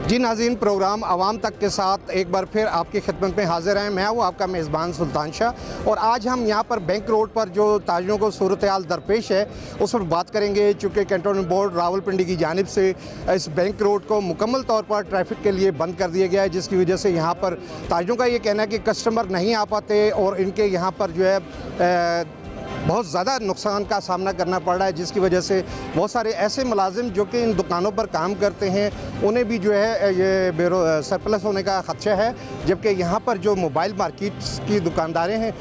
जी नाज़रीन, प्रोग्राम आवाम तक के साथ एक बार फिर आपकी खिदमत में हाजिर हैं। मैं हूँ आपका मेज़बान सुल्तान शाह और आज हम यहाँ पर बैंक रोड पर जो ताजिरों को सूरत हाल दरपेश है उस पर बात करेंगे। चूँकि कैंटोनमेंट बोर्ड रावलपिंडी की जानिब से इस बैंक रोड को मुकम्मल तौर पर ट्रैफिक के लिए बंद कर दिया गया है, जिसकी वजह से यहाँ पर ताजिरों का ये कहना है कि कस्टमर नहीं आ पाते और इनके यहाँ पर जो है बहुत ज़्यादा नुकसान का सामना करना पड़ रहा है, जिसकी वजह से बहुत सारे ऐसे मुलाजिम जो कि इन दुकानों पर काम करते हैं उन्हें भी जो है ये सरप्लस होने का ख़दशा है। जबकि यहाँ पर जो मोबाइल मार्केट्स की दुकानदारें हैं,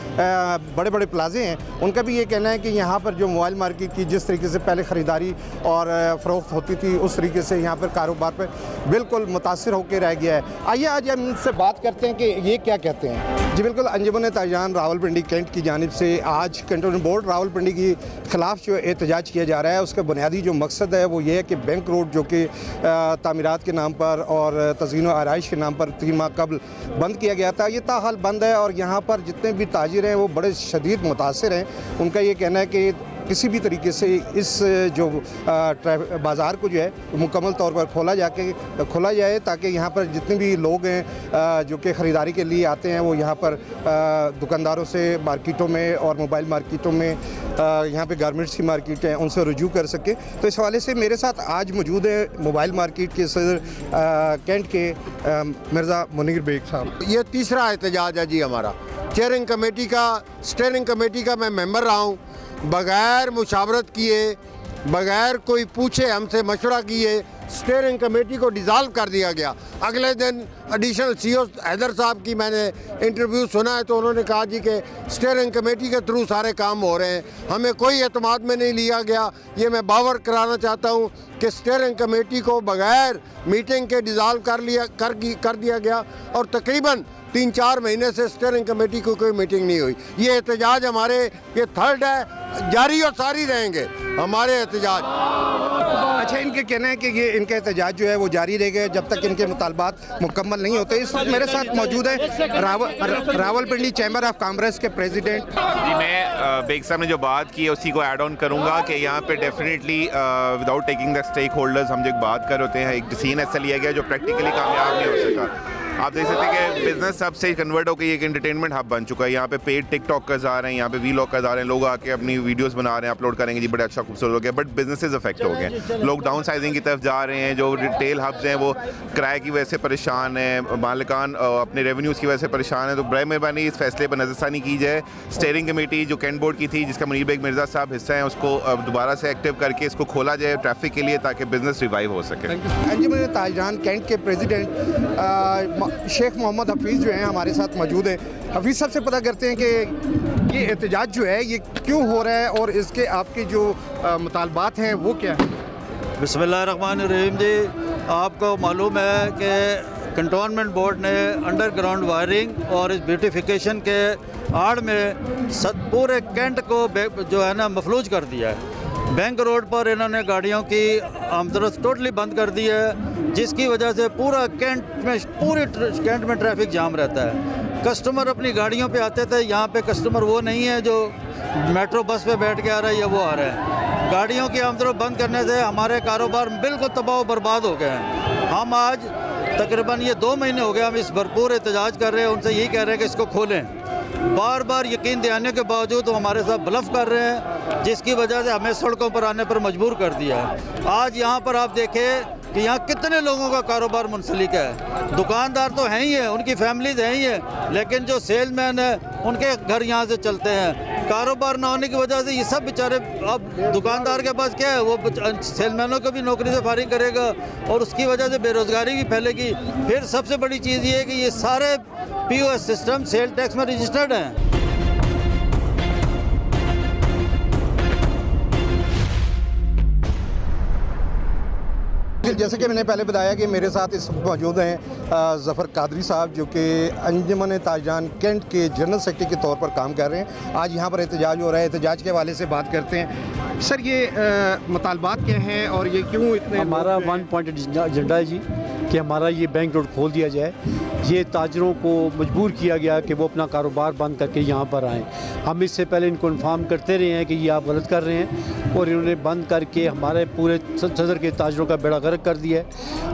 बड़े बड़े प्लाजे हैं, उनका भी ये कहना है कि यहाँ पर जो मोबाइल मार्केट की जिस तरीके से पहले ख़रीदारी और फ़रोख्त होती थी उस तरीके से यहाँ पर कारोबार पर बिल्कुल मुतासिर होकर रह गया है। आइए आज हम इनसे बात करते हैं कि ये क्या कहते हैं। जी बिल्कुल, अंजुमन ताजिरान रावलपिंडी कैंट की जानिब से आज कैंटोनमेंट बोर्ड रावलपिंडी के ख़िलाफ़ जो एहतजाज किया जा रहा है, उसका बुनियादी जो मकसद है वो ये है कि बैंक रोड जो कि तामीरात के नाम पर और तज़ीन व आराइश के नाम पर 3 माह कबल बंद किया गया था, ये ताहाल बंद है। और यहाँ पर जितने भी ताजिर हैं वो बड़े शदीद मुतासिर हैं। उनका ये कहना है कि किसी भी तरीके से इस जो बाज़ार को जो है मुकम्मल तौर पर खोला जाए ताकि यहाँ पर जितने भी लोग हैं जो कि ख़रीदारी के लिए आते हैं वो यहाँ पर दुकानदारों से मार्केटों में और मोबाइल मार्केटों में यहाँ पे गारमेंट्स की मार्केट है उनसे रुजू कर सके। तो इस हवाले से मेरे साथ आज मौजूद है मोबाइल मार्केट के सदर कैंट के मिर्ज़ा मुनीर बेग साहब। ये तीसरा एहतजाज है जी हमारा। स्टीयरिंग कमेटी का मैं मेंबर रहा हूँ। बग़ैर मुशावरत किए, बग़ैर कोई पूछे, हमसे मशवरा किए स्टीयरिंग कमेटी को डिज़ाल्व कर दिया गया। अगले दिन एडिशनल CEO हैदर साहब की मैंने इंटरव्यू सुना है तो उन्होंने कहा जी कि स्टीयरिंग कमेटी के थ्रू सारे काम हो रहे हैं, हमें कोई एतमाद में नहीं लिया गया। ये मैं बावर कराना चाहता हूँ कि स्टीयरिंग कमेटी को बग़ैर मीटिंग के डिज़ाल्व कर दिया गया और तकरीबन 3-4 महीने से स्टीयरिंग कमेटी को कोई मीटिंग नहीं हुई। ये एहतजाज हमारे ये थर्ड है, जारी और सारी रहेंगे हमारे एहतजाज। अच्छा, इनके कहना है कि ये इनका एहतजाज जो है वो जारी रहेगा जब तक इनके मुतालबात मुकम्मल नहीं होते। इस वक्त मेरे साथ मौजूद है रावलपिंडी चैम्बर ऑफ कॉमर्स के प्रेसिडेंट। जी, मैं बेग साहब ने जो बात की है उसी को ऐड ऑन करूँगा कि यहाँ पे definitely without taking the stakeholders हम जो एक बात कर होते हैं, एक डिसीजन ऐसा लिया गया जो प्रैक्टिकली कामयाब नहीं हो सका। आप देख सकते हैं कि बिजनेस हब से कन्वर्ट होकर एक एंटरटेनमेंट हब बन चुका है। यहाँ पे पेड टिकटॉकर्स आ रहे हैं, यहाँ पे वीलॉगर्स आ रहे हैं, लोग आके अपनी वीडियोस बना रहे हैं, अपलोड करेंगे जी, बड़े अच्छा खूबसूरत हो गया। बट बिजनेसेस अफेक्ट हो गए, लोग डाउन साइजिंग की तरफ जा रहे हैं। जो रिटेल हब्स हैं वो किराए की वजह से परेशान हैं, मालिकान अपने रेवेन्यूज़ की वजह से परेशान है। तो बड़े मेहरबानी इस फैसले पर नज़रसानी की जाए। स्टीयरिंग कमेटी जो कैंट बोर्ड की थी, जिसका मुनीर बेग मिर्ज़ा साहब हिस्सा हैं, उसको दोबारा से एक्टिव करके इसको खोला जाए ट्रैफिक के लिए ताकि बिजनेस रिवाइव हो सके। अंजुमन ताजिरान कैंट के प्रेसिडेंट शेख मोहम्मद हफीज़ जो हैं हमारे साथ मौजूद हैं। हफीज़ साहब से पता करते हैं कि ये एहतजाज जो है ये क्यों हो रहा है और इसके आपके जो मुतालबात हैं वो क्या है। बिस्मिल्लाहिर्रहमानिर्रहीम जी, आपको मालूम है कि कैंटोनमेंट बोर्ड ने अंडरग्राउंड वायरिंग और इस ब्यूटिफिकेशन के आड़ में पूरे कैंट को जो है ना मफलूज कर दिया है। बैंक रोड पर इन्होंने गाड़ियों की आमदरफ्त टोटली बंद कर दी है, जिसकी वजह से पूरे कैंट में ट्रैफिक जाम रहता है। कस्टमर अपनी गाड़ियों पे आते थे, यहाँ पे कस्टमर वो नहीं है जो मेट्रो बस पे बैठ के आ रहा है या वो आ रहा है। गाड़ियों की आमदरफ्त बंद करने से हमारे कारोबार बिल्कुल तबाह बर्बाद हो गए हैं। हम आज तकरीबन ये 2 महीने हो गए हम इस भरपूर एहतजाज कर रहे हैं, उनसे यही कह रहे हैं कि इसको खोलें। बार बार यकीन दिलाने के बावजूद वो हमारे साथ ब्लफ कर रहे हैं, जिसकी वजह से हमें सड़कों पर आने पर मजबूर कर दिया है। आज यहाँ पर आप देखें कि यहाँ कितने लोगों का कारोबार मुंसलिक है। दुकानदार तो हैं ही है, उनकी फैमिलीज हैं ही है, लेकिन जो सेलमैन है उनके घर यहाँ से चलते हैं। कारोबार ना होने की वजह से ये सब बेचारे, अब दुकानदार के पास क्या है, वो सेलमैनों को भी नौकरी से फारिग करेगा और उसकी वजह से बेरोज़गारी भी फैलेगी। फिर सबसे बड़ी चीज़ ये है कि ये सारे POS सिस्टम सेल टैक्स में रजिस्टर्ड हैं। जैसे कि मैंने पहले बताया कि मेरे साथ इस वक्त मौजूद हैं ज़फ़र कादरी साहब जो कि अंजुमन ताजिरान कैंट के जनरल सेक्रेटरी के तौर पर काम कर रहे हैं। आज यहाँ पर एहतजाज हो रहा है, एहतजाज के हवाले से बात करते हैं। सर, ये मुतालबात क्या हैं और ये क्यों इतने? हमारा 1 पॉइंट एजेंडा है जी कि हमारा ये बैंक रोड खोल दिया जाए, ये ताजरों को मजबूर किया गया कि वो अपना कारोबार बंद करके यहाँ पर आएँ। हम इससे पहले इनको इन्फॉर्म करते रहे हैं कि ये आप गलत कर रहे हैं, और इन्होंने बंद करके हमारे पूरे सदर के ताजरों का बेड़ा गर्क कर दिया है,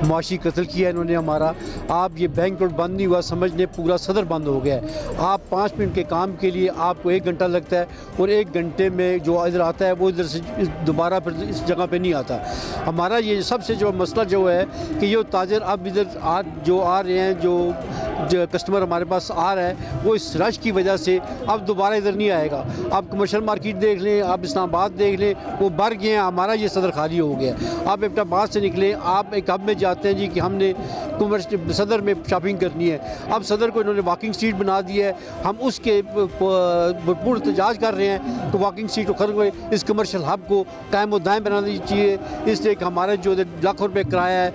मुआशी कत्ल किया है इन्होंने हमारा। आप ये बैंक रोड बंद नहीं हुआ समझने, पूरा सदर बंद हो गया है। आप 5 मिनट के काम के लिए आपको 1 घंटा लगता है, और 1 घंटे में जो इधर आता है वो इधर से दोबारा फिर इस जगह पे नहीं आता। हमारा ये सबसे जो मसला जो है कि ये ताजर अब इधर आ रहे हैं, जो कस्टमर हमारे पास आ रहा है वो इस रश की वजह से अब दोबारा इधर नहीं आएगा। आप कमर्शियल मार्केट देख लें, आप इस्लामाबाद देख लें, वो भर गए हैं, हमारा ये सदर खाली हो गया। आप एबटाबाद से निकले, आप एक हब में जाते हैं जी कि हमने सदर में शॉपिंग करनी है। अब सदर को इन्होंने वॉकिंग स्ट्रीट बना दी है, हम उसके भरपूर एहतजाज कर रहे हैं कि वॉकिंग स्ट्रीट को खत्म करें, इस कमर्शियल हब को कायम और दायम बनाना चाहिए। इसलिए कि हमारे जो लाखों रुपये किराया है,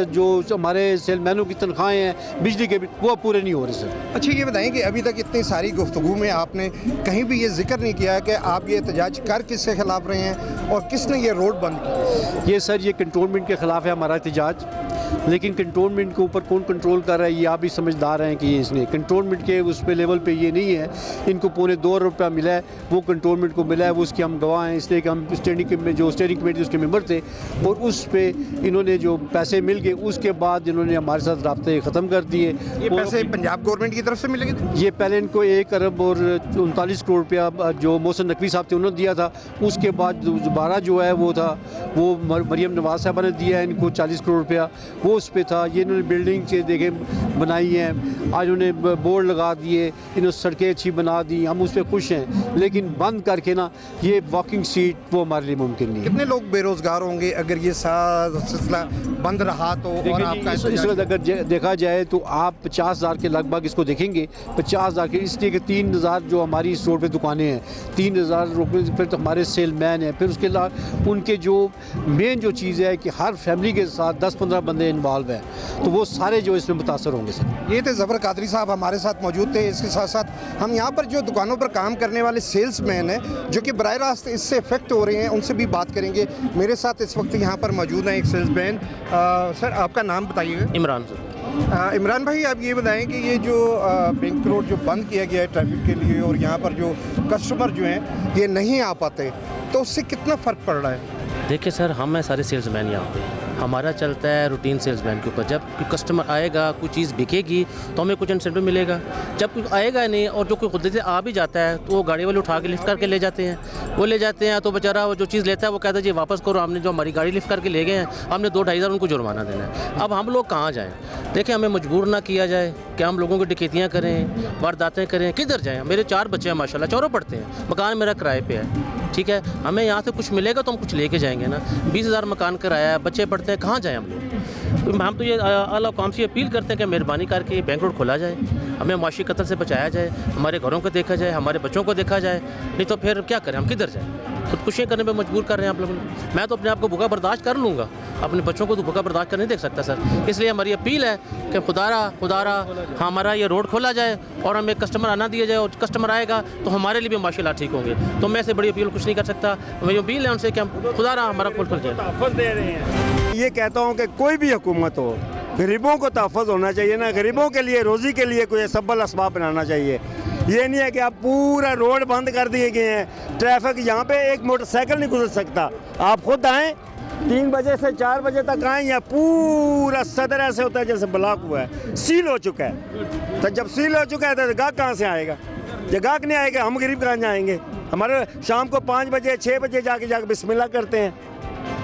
जो हमारे सेलमैनों की तनख्वाहें हैं, बिजली के वो पूरे नहीं हो रहे सर। अच्छा ये बताएं कि अभी तक इतनी सारी गुफ्तगू में आपने कहीं भी ये जिक्र नहीं किया कि आप ये एहतजाज कर किसके खिलाफ रहे हैं और किसने ये रोड बंद किया? ये सर ये कंटोनमेंट के ख़िलाफ़ है हमारा एहतजाज, लेकिन कंटोनमेंट के ऊपर कौन कंट्रोल कर रहा है ये आप भी समझदार हैं कि इसने कंटोनमेंट के उस पे लेवल पे ये नहीं है। इनको पौने 2 रुपया मिला है, वो कंटोनमेंट को मिला है, वो उसके हम गवाह हैं। इसलिए कि हम स्टैंडिंग कमेटी उसके मेंबर थे, और उस पे इन्होंने जो पैसे मिल गए उसके बाद इन्होंने हमारे साथ राब्ते ख़त्म कर दिए। ये पैसे पंजाब गवर्नमेंट की तरफ से मिले थे? ये पहले इनको 1 अरब और 39 करोड़ रुपया जो मोहसिन नकवी साहब थे उन्होंने दिया था। उसके बाद दोबारा जो है वो था वो मरियम नवाज साहबा ने दिया है इनको 40 करोड़ रुपया, वो उस पर था। ये इन्होंने बिल्डिंग से देखें बनाई हैं, आज उन्होंने बोर्ड लगा दिए, इन्होंने सड़कें अच्छी बना दी, हम उस पर खुश हैं। लेकिन बंद करके ना ये वॉकिंग सीट वो हमारे लिए मुमकिन नहीं है। कितने लोग बेरोज़गार होंगे अगर ये सारा सिलसिला बंद रहा तो? और आपका इस वक्त अगर देखा जाए तो आप 50,000 के लगभग इसको देखेंगे, 50,000 के, इसलिए कि 3,000 जो हमारी इस रोड पे दुकानें हैं, 3,000 रुपये फिर तो हमारे सेलमैन हैं, फिर उसके अलावा उनके जो मेन जो चीज़ है कि हर फैमिली के साथ 10-15 बंदे इन्वॉल्व हैं, तो वो सारे जो इसमें मुतासर होंगे सर। ये थे ज़फ़र कादरी साहब हमारे साथ मौजूद थे। इसके साथ साथ हम यहाँ पर जो दुकानों पर काम करने वाले सेल्समैन हैं जो कि बराह रास्त इससे इफ़ेक्ट हो रहे हैं, उनसे भी बात करेंगे। मेरे साथ इस वक्त यहाँ पर मौजूद हैं एक सेल्समैन। सर आपका नाम बताइएगा। इमरान सर। इमरान भाई आप ये बताएं कि ये जो बैंक रोड जो बंद किया गया है ट्रैफिक के लिए, और यहाँ पर जो कस्टमर जो हैं ये नहीं आ पाते, तो उससे कितना फ़र्क पड़ रहा है? देखिए सर, हम हैं सारे सेल्समैन यहाँ पे, हमारा चलता है रूटीन सेल्समैन के ऊपर। जब कोई कस्टमर आएगा, कोई चीज़ बिकेगी तो हमें कुछ इंसेंटिव मिलेगा। जब कोई आएगा नहीं और जो कोई खुद से आ भी जाता है तो वो गाड़ी वाले उठा के लिफ्ट करके ले जाते हैं। वो ले जाते हैं तो बेचारा वो जो चीज़ लेता है वो कहता है जी वापस करो, हमने जो हमारी गाड़ी लिफ्ट करके ले गए हैं, हमने 2-2.5 हज़ार उनको जुर्माना देना है। अब हम लोग कहाँ जाएँ? देखिए, हमें मजबूर ना किया जाए कि हम लोगों की डकैतियाँ करें, वारदातें करें। किधर जाएँ? मेरे 4 बच्चे हैं माशाल्लाह, चारों पढ़ते हैं, मकान मेरा किराए पे है, ठीक है। हमें यहाँ से कुछ मिलेगा तो हम कुछ लेके जाएंगे ना। 20,000 मकान किराया है, बच्चे पढ़ते हैं, कहाँ जाएँ हम लोग? हम तो ये आला कौम से अपील करते हैं कि मेहरबानी करके बैंक रोड खोला जाए, हमें मुआशी कत्ल से बचाया जाए, हमारे घरों को देखा जाए, हमारे बच्चों को देखा जाए। नहीं तो फिर क्या करें, हम किधर जाएँ? खुदकुशियाँ करने पे मजबूर कर रहे हैं आप लोगों ने। मैं तो अपने आप को भूखा बर्दाश्त कर लूँगा, अपने बच्चों को तो भूखा बर्दाश्त कर नहीं देख सकता सर। इसलिए हमारी अपील है कि खुदारा हमारा ये रोड खोला जाए और हमें कस्टमर आना दिया जाए, और कस्टमर आएगा तो हमारे लिए भी माशाल्लाह ठीक होंगे। तो मैं से बड़ी अपील कुछ नहीं कर सकता। मेरी अपील है उनसे कि हम खुदारा हमारा खोल जाए। ये कहता हूँ कि कोई भी हुकूमत हो, गरीबों को तहफ़्फ़ुज़ होना चाहिए ना, गरीबों के लिए रोज़ी के लिए कोई सबल असबाब बनाना चाहिए। ये नहीं है कि आप पूरा रोड बंद कर दिए गए हैं। ट्रैफिक यहाँ पे एक मोटरसाइकिल नहीं गुजर सकता। आप खुद आएँ, 3 बजे से 4 बजे तक आएँ, या पूरा सदर ऐसे होता है जैसे ब्लॉक हुआ है, सील हो चुका है। तो जब सील हो चुका है तो गाहक कहाँ से आएगा? जब गाहक नहीं आएगा हम गरीब कहाँ जाएंगे? हमारे शाम को 5 बजे 6 बजे जाके बिस्मिल्लाह करते हैं।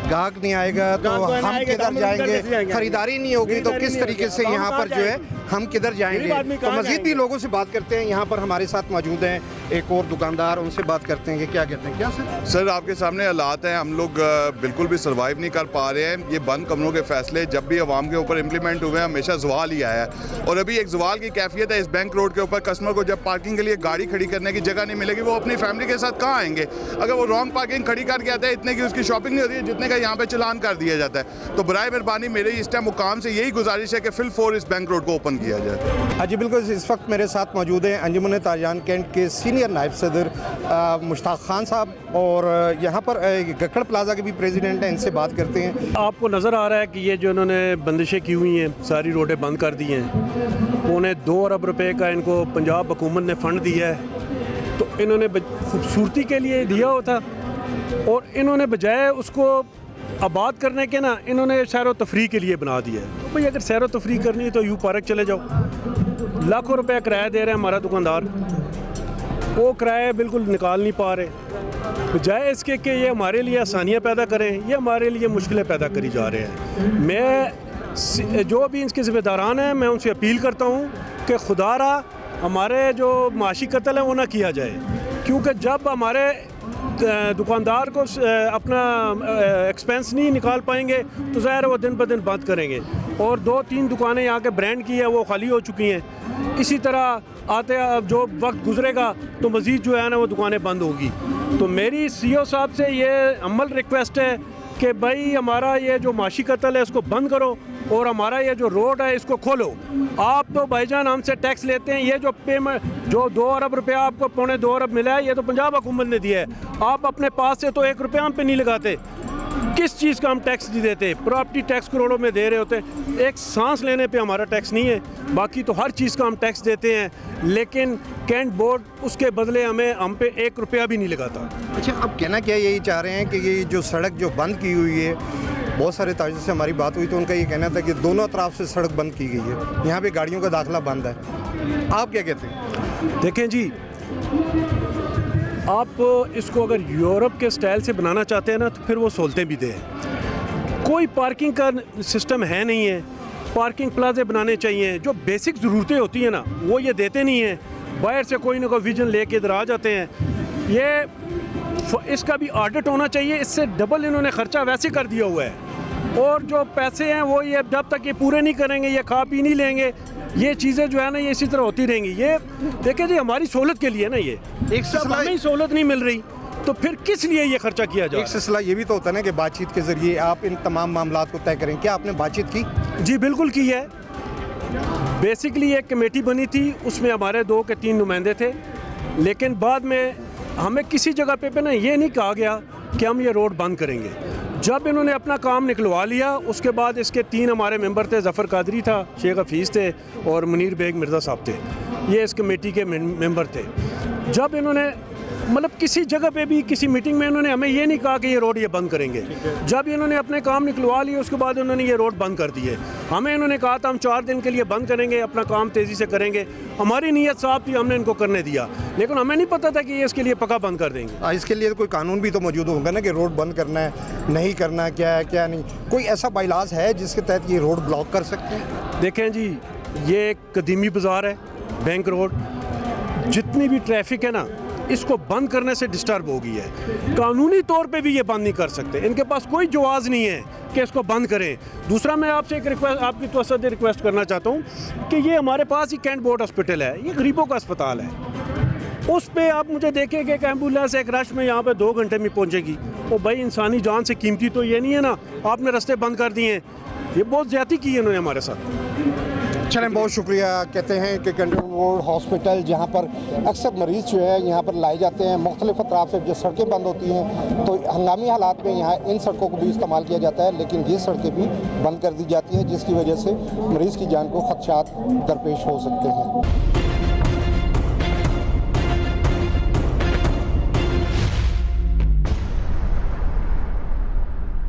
गाहक नहीं आएगा तो हम किधर जाएंगे? खरीदारी नहीं होगी तो किस तरीके से यहाँ पर जो है हम किधर जाएंगे? तो मज़ीद भी लोगों से बात करते हैं। यहाँ पर हमारे साथ मौजूद हैं एक और दुकानदार, उनसे बात करते हैं कि क्या कहते हैं। क्या सर? सर आपके सामने हालात हैं, हम लोग बिल्कुल भी सर्वाइव नहीं कर पा रहे हैं। ये बंद कमरों के फैसले जब भी अवाम के ऊपर इम्प्लीमेंट हुए हैं हमेशा जवाल ही आया है, और अभी एक जवाल की कैफियत है इस बैंक रोड के ऊपर। कस्टमर को जब पार्किंग के लिए गाड़ी खड़ी करने की जगह नहीं मिलेगी, वो अपनी फैमिली के साथ कहाँ आएंगे? अगर वो रॉन्ग पार्किंग खड़ी करके आता है, इतने की उसकी शॉपिंग नहीं होती है जितने का यहाँ पे चलान कर दिया जाता है। तो बराए मेहरबानी मेरी इस टाइम मुकाम से यही गुजारिश है कि फिल फोर इस बैंक रोड को ओपन किया जाए। हाँ जी बिल्कुल, इस वक्त मेरे साथ मौजूद हैं अंजुमन ताजिरान कैंट के सीनियर नायब सदर मुश्ताक खान साहब, और यहाँ पर गक्कड़ प्लाजा के भी प्रेसिडेंट हैं, इनसे बात करते हैं। आपको नज़र आ रहा है कि ये जो इन्होंने बंदिशें की हुई हैं, सारी रोडें बंद कर दी हैं, 2.25 अरब रुपए का इनको पंजाब हुकूमत ने फ़ंड दिया है। तो इन्होंने खूबसूरती के लिए दिया होता, और इन्होंने बजाय उसको आबाद करने के ना, इन्होंने सैर व तफरी के लिए बना दिया है। तो भाई अगर सैर व तफरी करनी है तो यू पार्क चले जाओ। लाखों रुपए किराया दे रहे हैं हमारा दुकानदार, वो किराया बिल्कुल निकाल नहीं पा रहे। बजाय इसके कि ये हमारे लिए आसानियाँ पैदा करें, ये हमारे लिए मुश्किलें पैदा करी जा रहे हैं। मैं जो भी इसके ज़िम्मेदारान हैं, मैं उनसे अपील करता हूँ कि खुदारा हमारे जो माशी कत्ल है वो ना किया जाए, क्योंकि जब हमारे दुकानदार को अपना एक्सपेंस नहीं निकाल पाएंगे तो ज़ाहिर है वो दिन ब दिन बंद करेंगे। और 2-3 दुकानें यहाँ के ब्रांड की है वो खाली हो चुकी हैं। इसी तरह आते जो वक्त गुजरेगा तो मज़ीद जो है ना वो दुकानें बंद होगी। तो मेरी सीईओ साहब से ये अमल रिक्वेस्ट है कि भाई हमारा ये जो माशी कत्ल है इसको बंद करो, और हमारा ये जो रोड है इसको खोलो। आप तो भाईजान हमसे टैक्स लेते हैं, ये जो पेमेंट जो 2 अरब रुपया आपको 2.25 अरब मिला है, ये तो पंजाब हुकूमत ने दिया है। आप अपने पास से तो 1 रुपया हम पे नहीं लगाते। किस चीज़ का हम टैक्स नहीं देते? प्रॉपर्टी टैक्स करोड़ों में दे रहे होते, एक सांस लेने पे हमारा टैक्स नहीं है। बाकी तो हर चीज़ का हम टैक्स देते हैं, लेकिन कैंट बोर्ड उसके बदले हम पे 1 रुपया भी नहीं लगाता। अच्छा, अब कहना क्या यही चाह रहे हैं कि ये जो सड़क जो बंद की हुई है, बहुत सारे ताजिर से हमारी बात हुई तो उनका ये कहना था कि दोनों तरफ से सड़क बंद की गई है, यहाँ पे गाड़ियों का दाखिला बंद है। आप क्या कहते हैं? देखें जी, आप इसको अगर यूरोप के स्टाइल से बनाना चाहते हैं ना तो फिर वो सहूलतें भी दें। कोई पार्किंग का सिस्टम है नहीं है, पार्किंग प्लाजे बनाने चाहिए। जो बेसिक ज़रूरतें होती हैं ना वो ये देते नहीं हैं, बाहर से कोई ना कोई विजन लेके इधर आ जाते हैं। ये इसका भी ऑडिट होना चाहिए, इससे डबल इन्होंने ख़र्चा वैसे कर दिया हुआ है। और जो पैसे हैं वो ये जब तक ये पूरे नहीं करेंगे, ये खा पी नहीं लेंगे, ये चीज़ें जो है ना ये इसी तरह होती रहेंगी। ये देखिए जी, हमारी सहूलत के लिए ना, ये एक सिलसिला हमें सहूलत नहीं मिल रही तो फिर किस लिए ये खर्चा किया जाए? एक सिलसिला ये भी तो होता है ना कि बातचीत के ज़रिए आप इन तमाम मामलात को तय करें। क्या आपने बातचीत की? जी बिल्कुल की है। बेसिकली एक कमेटी बनी थी, उसमें हमारे 2 के 3 नुमाइंदे थे, लेकिन बाद में हमें किसी जगह पे ना ये नहीं कहा गया कि हम ये रोड बंद करेंगे। जब इन्होंने अपना काम निकलवा लिया उसके बाद इसके 3 हमारे मेंबर थे, ज़फ़र कादरी था, शेख हफीज़ थे और मुनीर बेग मिर्ज़ा साहब थे, ये इस कमेटी के मेंबर थे। जब इन्होंने मतलब किसी जगह पे भी किसी मीटिंग में इन्होंने हमें ये नहीं कहा कि ये रोड ये बंद करेंगे। जब इन्होंने अपने काम निकलवा लिए उसके बाद उन्होंने ये रोड बंद कर दिए। हमें इन्होंने कहा था हम 4 दिन के लिए बंद करेंगे, अपना काम तेज़ी से करेंगे। हमारी नीयत साफ थी, हमने इनको करने दिया, लेकिन हमें नहीं पता था कि ये इसके लिए पक्का बंद कर देंगे। इसके लिए कोई कानून भी तो मौजूद होगा ना कि रोड बंद करना है, नहीं करना, क्या है क्या नहीं। कोई ऐसा बाइलाज है जिसके तहत ये रोड ब्लॉक कर सकते हैं? देखें जी, ये एक कदीमी बाज़ार है, बैंक रोड, जितनी भी ट्रैफिक है ना इसको बंद करने से डिस्टर्ब हो गई है। कानूनी तौर पे भी ये बंद नहीं कर सकते, इनके पास कोई जवाज़ नहीं है कि इसको बंद करें। दूसरा, मैं आपसे एक रिक्वेस्ट, आपकी तवज्जो से रिक्वेस्ट करना चाहता हूँ कि ये हमारे पास ही कैंट बोर्ड हॉस्पिटल है, ये गरीबों का अस्पताल है। उस पे आप मुझे देखें कि एक एम्बुलेंस एक रश में यहाँ पे 2 घंटे में पहुँचेगी। वो भाई इंसानी जान से कीमती तो ये नहीं है ना, आपने रास्ते बंद कर दिए हैं। ये बहुत ज़्यादती की है इन्होंने हमारे साथ। चलें, बहुत शुक्रिया। कहते हैं कि कंट्रोल बोर्ड हॉस्पिटल जहाँ पर अक्सर मरीज़ जो है यहाँ पर लाए जाते हैं, मुख्तलिफ अतराफ से जो सड़कें बंद होती हैं तो हंगामी हालात में यहाँ इन सड़कों को भी इस्तेमाल किया जाता है, लेकिन ये सड़कें भी बंद कर दी जाती हैं जिसकी वजह से मरीज़ की जान को खदशात दरपेश हो सकते हैं।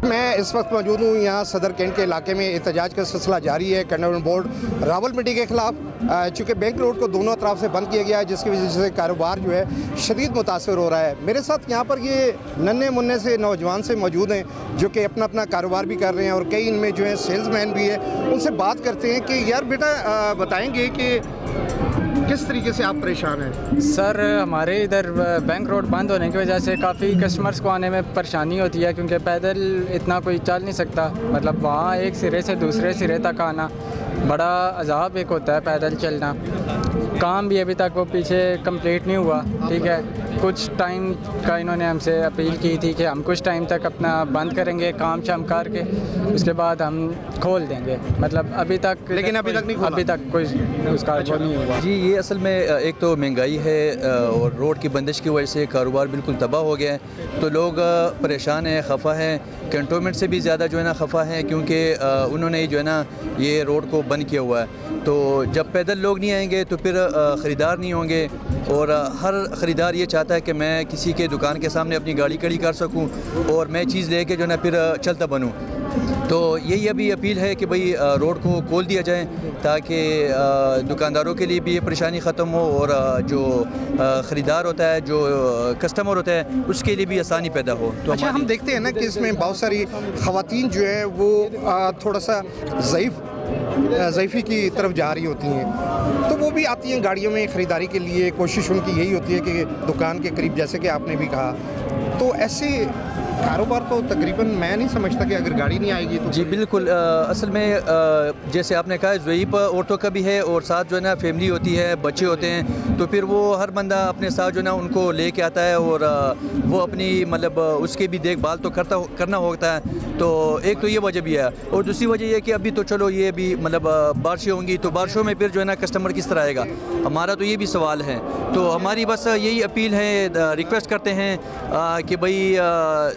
मैं इस वक्त मौजूद हूँ यहाँ सदर कैंट के इलाके में। एहतजाज का सिलसिला जारी है कंटोनमेंट बोर्ड रावलपिंडी के ख़िलाफ़, चूँकि बैंक रोड को दोनों तरफ से बंद किया गया है जिसकी वजह से कारोबार जो है शदीद मुतासर हो रहा है। मेरे साथ यहाँ पर ये नन्हे मुन्ने से नौजवान से मौजूद हैं जो कि अपना अपना कारोबार भी कर रहे हैं और कई इनमें जो है सेल्समैन भी है। उनसे बात करते हैं कि यार बेटा बताएँगे कि किस तरीके से आप परेशान हैं? सर, हमारे इधर बैंक रोड बंद होने की वजह से काफ़ी कस्टमर्स को आने में परेशानी होती है, क्योंकि पैदल इतना कोई चल नहीं सकता। मतलब वहाँ एक सिरे से दूसरे सिरे तक आना बड़ा अजाब एक होता है पैदल चलना। काम भी अभी तक वो पीछे कंप्लीट नहीं हुआ, ठीक है। कुछ टाइम का इन्होंने हमसे अपील की थी कि हम कुछ टाइम तक अपना बंद करेंगे काम शाम करके, उसके बाद हम खोल देंगे। मतलब अभी तक, लेकिन अभी तक नहीं खोला? अभी तक कोई उसका वो नहीं हुआ। जी, ये असल में एक तो महंगाई है और रोड की बंदिश की वजह से कारोबार बिल्कुल तबाह हो गया है, तो लोग परेशान हैं, खफा हैं। कैंटोनमेंट से भी ज़्यादा जो है ना खफा हैं, क्योंकि उन्होंने जो है ना ये रोड को बंद किया हुआ है। तो जब पैदल लोग नहीं आएंगे तो फिर ख़रीदार नहीं होंगे, और हर ख़रीदार ये चाहता है कि मैं किसी के दुकान के सामने अपनी गाड़ी खड़ी कर सकूं और मैं चीज़ लेके जो है ना फिर चलता बनूं। तो यही अभी अपील है कि भाई रोड को खोल दिया जाए ताकि दुकानदारों के लिए भी ये परेशानी ख़त्म हो, और जो ख़रीदार होता है, जो कस्टमर होता है, उसके लिए भी आसानी पैदा हो। तो अच्छा, हम देखते हैं ना कि इसमें बहुत सारी ख़वातीन जो है वो थोड़ा सा ज़ईफ़ी की तरफ जा रही होती हैं, तो वो भी आती हैं गाड़ियों में ख़रीदारी के लिए। कोशिश उनकी यही होती है कि दुकान के करीब, जैसे कि आपने भी कहा, तो ऐसे कारोबार तो तकरीबन मैं नहीं समझता कि अगर गाड़ी नहीं आएगी तो। जी बिल्कुल, असल में जैसे आपने कहा ज़ईफ़ औरतों का भी है, और साथ जो है ना फैमिली होती है, बच्चे होते हैं, तो फिर वो हर बंदा अपने साथ जो है ना उनको लेके आता है, और वो अपनी मतलब उसकी भी देखभाल तो करना होता है। तो एक तो ये वजह भी है, और दूसरी वजह ये कि अभी तो चलो ये भी मतलब बारिशें होंगी, तो बारिशों में फिर जो है ना कस्टमर किस तरह आएगा, हमारा तो ये भी सवाल है। तो हमारी बस यही अपील है, रिक्वेस्ट करते हैं कि भाई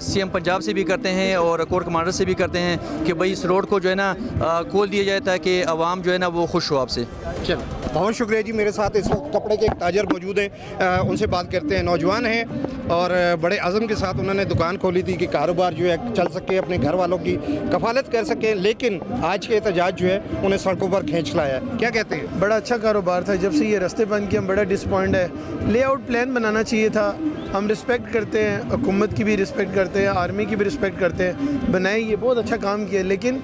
सीएम पंजाब से भी करते हैं और कोर कमांडर से भी करते हैं कि भाई इस रोड को जो है ना खोल दिया जाए ताकि आवाम जो है ना वो खुश हो आपसे। चलो, बहुत शुक्रिया जी। मेरे साथ इस वक्त कपड़े के एक ताजर मौजूद हैं, उनसे बात करते हैं। नौजवान हैं और बड़े अज़म के साथ उन्होंने दुकान खोली थी कि कारोबार जो है चल सके, अपने घर वालों की कफालत कर सकें, लेकिन आज के एहतजाज जो है उन्हें सड़कों पर खींच लाया। क्या कहते हैं? बड़ा अच्छा कारोबार था, जब से ये रास्ते बंद किए हम बड़ा डिसपॉइंट है। लेआउट प्लान बनाना चाहिए था। हम रिस्पेक्ट करते हैं, हुकूमत की भी रिस्पेक्ट करते हैं, आर्मी की भी रिस्पेक्ट करते हैं, बनाए, ये बहुत अच्छा काम किया, लेकिन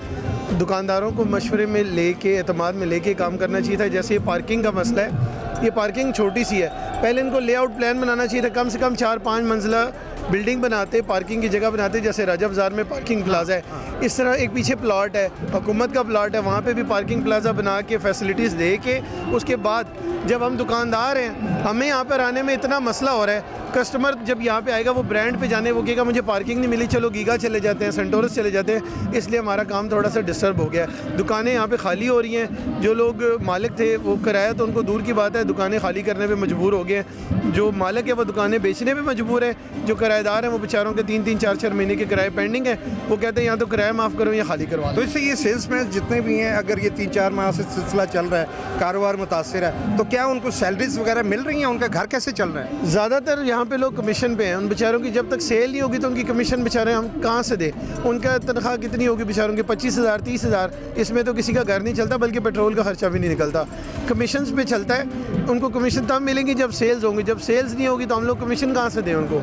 दुकानदारों को मशवरे में लेके, एतमाद में लेके काम करना चाहिए था। जैसे ये पार्किंग का मसला है, ये पार्किंग छोटी सी है, पहले इनको लेआउट प्लान बनाना चाहिए था, कम से कम 4-5 मंजिला बिल्डिंग बनाते, पार्किंग की जगह बनाते, जैसे रजब बाज़ार में पार्किंग प्लाजा है, इस तरह एक पीछे प्लॉट है, हुकूमत का प्लॉट है, वहाँ पे भी पार्किंग प्लाजा बना के फैसिलिटीज़ दे के, उसके बाद जब हम दुकानदार हैं, हमें यहाँ पर आने में इतना मसला हो रहा है, कस्टमर जब यहाँ पे आएगा वो ब्रांड पे जाने, वो कहेगा मुझे पार्किंग नहीं मिली, चलो गीगा चले जाते हैं, सेंटोरस चले जाते हैं, इसलिए हमारा काम थोड़ा सा डिस्टर्ब हो गया है। दुकानें यहाँ पे खाली हो रही हैं, जो लोग मालिक थे वो किराया तो उनको दूर की बात है, दुकानें खाली करने पे मजबूर हो गए हैं, जो मालिक है वो दुकानें बेचने पे मजबूर है, जो किराएदार हैं वो बेचारों के 3-3, 4-4 महीने के किराए पेंडिंग है, वो कहते हैं या तो किराया माफ़ करो या खाली करवा दो। तो इससे ये सेल्समैन जितने भी हैं, अगर ये 3-4 माह से सिलसिला चल रहा है, कारोबार मुतासिर है, तो क्या उनको सैलरीज वगैरह मिल रही हैं? उनका घर कैसे चल रहा है? ज़्यादातर यहाँ पे लोग कमीशन पे हैं, उन बेचारों की जब तक सेल नहीं होगी तो उनकी कमीशन बेचारे हम कहाँ से दें? उनका तनख्वाह कितनी होगी बेचारों की? 25,000, 30,000, इसमें तो किसी का घर नहीं चलता, बल्कि पेट्रोल का खर्चा भी नहीं निकलता। कमीशंस पे चलता है, उनको कमीशन तब मिलेंगी जब सेल्स होंगी, जब सेल्स नहीं होगी तो हम लोग कमीशन कहाँ से दें उनको?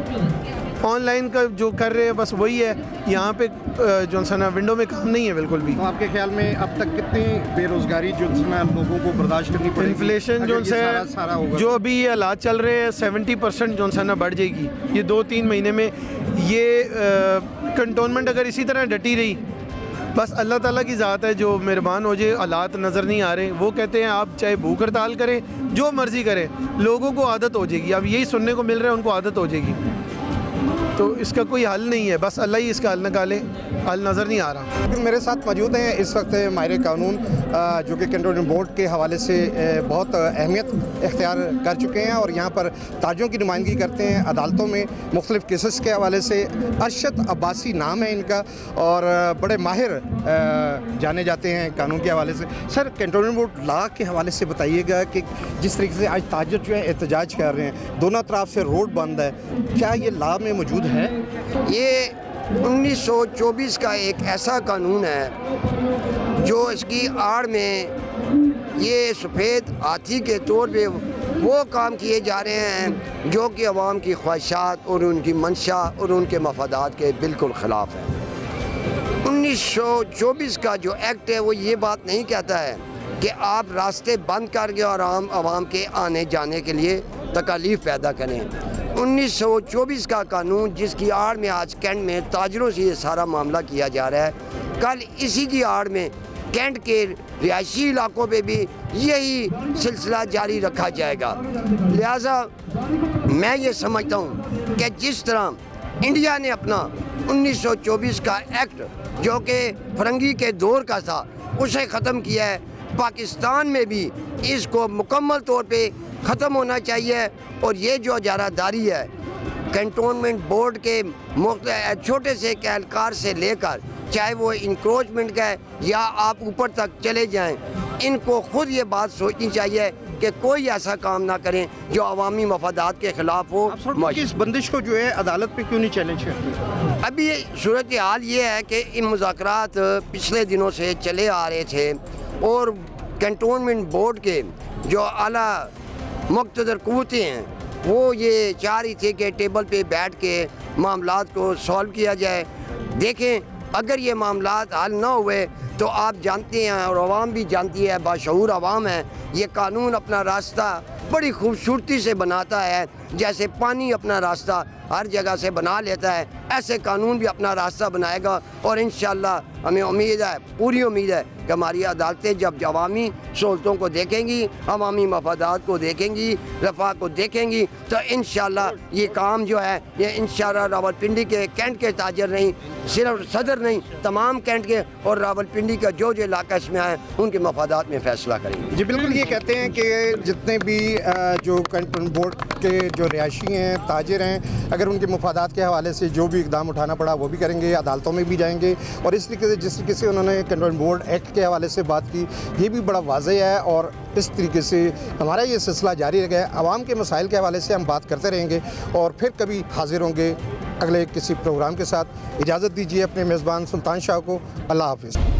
ऑनलाइन का जो कर रहे हैं बस वही है, यहाँ पे जो है ना विंडो में काम नहीं है बिल्कुल भी। तो आपके ख्याल में अब तक कितनी बेरोजगारी जो है ना लोगों को बर्दाश्त करनी पड़ेगी? इन्फ्लेशन जो है जो अभी ये हालात चल रहे हैं 70% जो है ना बढ़ जाएगी ये 2-3 महीने में। ये कंटोनमेंट अगर इसी तरह डटी रही, बस अल्लाह ताला की ज़ात है जो मेहरबान हो जाए। हालात नज़र नहीं आ रहे, वो कहते हैं आप चाहे भूख हड़ताल करें, जो मर्ज़ी करें, लोगों को आदत हो जाएगी। अब यही सुनने को मिल रहा है, उनको आदत हो जाएगी, तो इसका कोई हल नहीं है, बस अल्लाह ही इसका हल निकाले, हल नज़र नहीं आ रहा। मेरे साथ मौजूद हैं इस वक्त माहिर कानून जो कि कैंटोनमेंट बोर्ड के हवाले से बहुत अहमियत इख्तियार कर चुके हैं और यहाँ पर ताजों की नुमाइंदगी करते हैं अदालतों में मुख्तलिफ़ केसेस के हवाले से। अरशद अब्बासी नाम है इनका और बड़े माहिर जाने जाते हैं कानून के हवाले से। सर, कैंटोनमेंट बोर्ड लॉ के हवाले से बताइएगा कि जिस तरीके से आज ताजर जो है एहतजाज कर रहे हैं, दोनों तरफ से रोड बंद है, क्या ये लॉ में मौजूद है? ये 1924 का एक ऐसा कानून है जो इसकी आड़ में ये सफ़ेद हाथी के तौर पे वो काम किए जा रहे हैं जो कि अवाम की ख्वाहिशात और उनकी मंशा और उनके मफादात के बिल्कुल ख़िलाफ़ है। 1924 का जो एक्ट है वो ये बात नहीं कहता है कि आप रास्ते बंद करके और आवाम के आने जाने के लिए तकालीफ पैदा करें। 1924 का कानून जिसकी आड़ में आज कैंट में ताजरों से ये सारा मामला किया जा रहा है, कल इसी की आड़ में कैंट के रिहायशी इलाकों पे भी यही सिलसिला जारी रखा जाएगा। लिहाजा मैं ये समझता हूँ कि जिस तरह इंडिया ने अपना 1924 का एक्ट जो कि फरंगी के दौर का था उसे ख़त्म किया है, पाकिस्तान में भी इसको मुकम्मल तौर पे ख़त्म होना चाहिए। और ये जो इजारादारी है कैंटोनमेंट बोर्ड के छोटे से एहलकार से लेकर चाहे वो इंक्रोचमेंट का है या आप ऊपर तक चले जाएं, इनको खुद ये बात सोचनी चाहिए कि कोई ऐसा काम ना करें जो अवामी मफादात के ख़िलाफ़ हो। इस बंदिश को जो है अदालत पे क्यों नहीं चैलेंज करती? अभी सूरत हाल ये है कि इन मुज़ाकरात पिछले दिनों से चले आ रहे थे और कैंटोनमेंट बोर्ड के जो आला मुक़्तदर क़ुव्वतें हैं वो ये चाह रही थी कि टेबल पे बैठ के मामलात को सॉल्व किया जाए। देखें अगर ये मामलात हल ना हुए तो आप जानते हैं और आवाम भी जानती है, बाशऊर आवाम है, ये कानून अपना रास्ता बड़ी खूबसूरती से बनाता है। जैसे पानी अपना रास्ता हर जगह से बना लेता है ऐसे कानून भी अपना रास्ता बनाएगा। और इंशाअल्लाह हमें उम्मीद है, पूरी उम्मीद है कि हमारी अदालतें जब अवामी सहूलतों को देखेंगी, अवामी मफादात को देखेंगी, रफ़ा को देखेंगी तो इंशाअल्लाह ये काम जो है ये इंशाअल्लाह रावलपिंडी के कैंट के ताजर नहीं, सिर्फ सदर नहीं, तमाम कैंट के और रावलपिंडी का जो इलाका इसमें आए उनके मफादात में फ़ैसला करेंगे। जी बिल्कुल, ये कहते हैं कि जितने भी जो कैंटोनमेंट बोर्ड के जो रिहायशी हैं, ताजिर हैं, अगर उनके मफादात के हवाले से जो भी इकदाम उठाना पड़ा वो भी करेंगे, अदालतों में भी जाएंगे। और इस तरीके से जिस तरीके से उन्होंने कैंटोनमेंट बोर्ड एक्ट के हवाले से बात की ये भी बड़ा वाज़ेह है और इस तरीके से हमारा ये सिलसिला जारी रहेगा। आवाम के मसाइल के हवाले से हम बात करते रहेंगे और फिर कभी हाजिर होंगे अगले किसी प्रोग्राम के साथ। इजाज़त दीजिए अपने मेज़बान सुल्तान शाह को। अल्लाह हाफ़िज़।